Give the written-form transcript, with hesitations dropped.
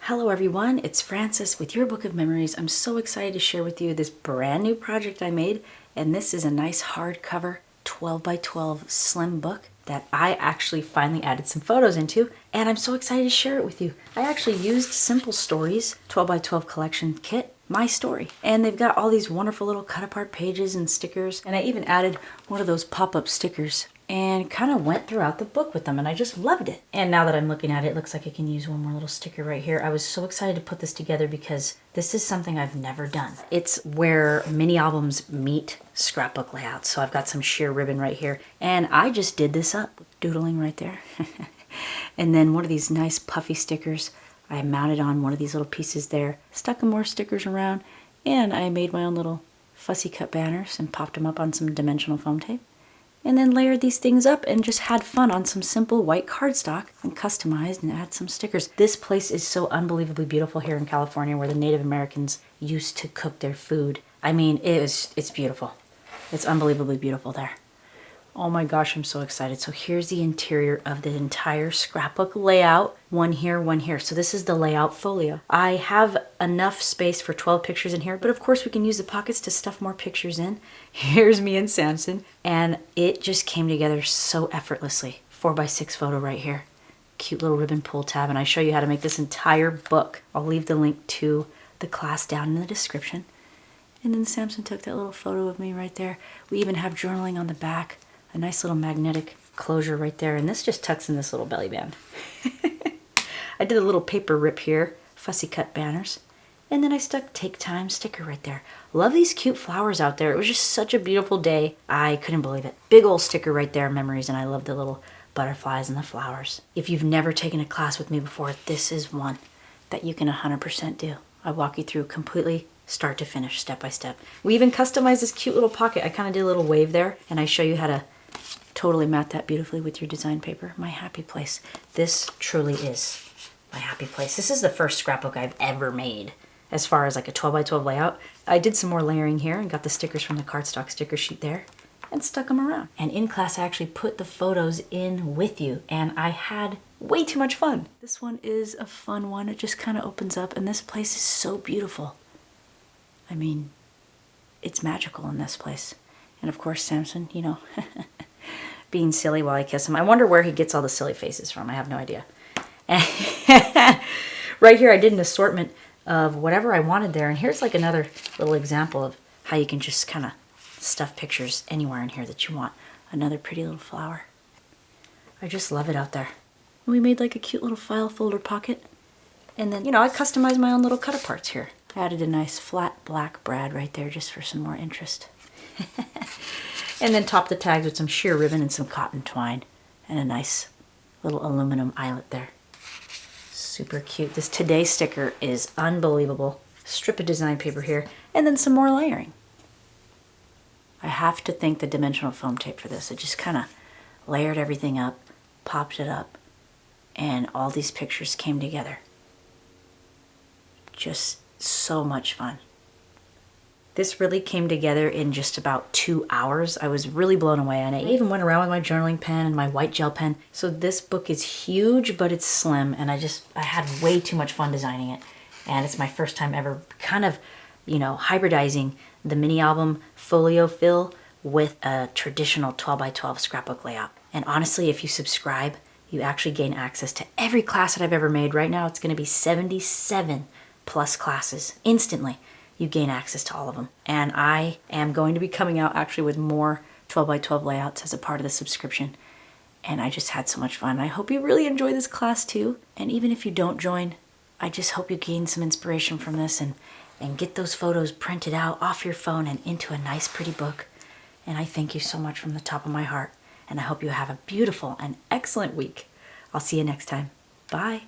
Hello everyone, it's Frances with Your Book of Memories. I'm so excited to share with you this brand new project I made, and this is a nice hardcover 12 by 12 slim book that I actually finally added some photos into, and I'm so excited to share it with you. I actually used Simple Stories 12 by 12 collection kit, my story, and they've got all these wonderful little cut apart pages and stickers, and I even added one of those pop-up stickers and kind of went throughout the book with them, and I just loved it. And now that I'm looking at it, it looks like I can use one more little sticker right here. I was so excited to put this together because this is something I've never done. It's where mini albums meet scrapbook layouts. So I've got some sheer ribbon right here, and I just did this up, doodling right there. And then one of these nice puffy stickers I mounted on one of these little pieces there, stuck some more stickers around, and I made my own little fussy cut banners and popped them up on some dimensional foam tape. And then layered these things up and just had fun on some simple white cardstock and customized and add some stickers. This place is so unbelievably beautiful here in California, where the Native Americans used to cook their food. I mean, it's beautiful. It's unbelievably beautiful there. Oh my gosh, I'm so excited. So here's the interior of the entire scrapbook layout. One here, one here. So this is the layout folio. I have enough space for 12 pictures in here, but of course we can use the pockets to stuff more pictures in. Here's me and Samson, and it just came together so effortlessly. 4x6 photo right here. Cute little ribbon pull tab, and I show you how to make this entire book. I'll leave the link to the class down in the description. And then Samson took that little photo of me right there. We even have journaling on the back. A nice little magnetic closure right there, and this just tucks in this little belly band. I did a little paper rip here, fussy cut banners, and then I stuck Take Time sticker right there. Love these cute flowers out there. It was just such a beautiful day. I couldn't believe it. Big old sticker right there, memories, and I love the little butterflies and the flowers. If you've never taken a class with me before, this is one that you can 100% do. I walk you through completely start to finish, step by step. We even customized this cute little pocket. I kind of did a little wave there, and I show you how to totally mat that beautifully with your design paper. My happy place. This truly is my happy place. This is the first scrapbook I've ever made as far as like a 12 by 12 layout. I did some more layering here and got the stickers from the cardstock sticker sheet there and stuck them around. And in class I actually put the photos in with you, and I had way too much fun. This one is a fun one. It just kind of opens up, and this place is so beautiful. I mean, it's magical in this place. And of course Samson, you know, being silly while I kiss him. I wonder where he gets all the silly faces from. I have no idea. Right here I did an assortment of whatever I wanted there. And here's like another little example of how you can just kind of stuff pictures anywhere in here that you want. Another pretty little flower. I just love it out there. We made like a cute little file folder pocket. And then, you know, I customized my own little cut aparts here. I added a nice flat black brad right there just for some more interest. And then topped the tags with some sheer ribbon and some cotton twine and a nice little aluminum eyelet there. Super cute. This Today sticker is unbelievable. Strip of design paper here, and then some more layering. I have to thank the dimensional foam tape for this. It just kind of layered everything up, popped it up, and all these pictures came together. Just so much fun. This really came together in just about 2 hours. I was really blown away, and I even went around with my journaling pen and my white gel pen. So this book is huge, but it's slim, and I had way too much fun designing it. And it's my first time ever kind of, you know, hybridizing the mini album folio fill with a traditional 12 by 12 scrapbook layout. And honestly, if you subscribe, you actually gain access to every class that I've ever made. Right now, it's going to be 77 plus classes instantly. You gain access to all of them. And I am going to be coming out actually with more 12 by 12 layouts as a part of the subscription. And I just had so much fun. I hope you really enjoy this class too. And even if you don't join, I just hope you gain some inspiration from this and get those photos printed out off your phone and into a nice pretty book. And I thank you so much from the top of my heart. And I hope you have a beautiful and excellent week. I'll see you next time. Bye.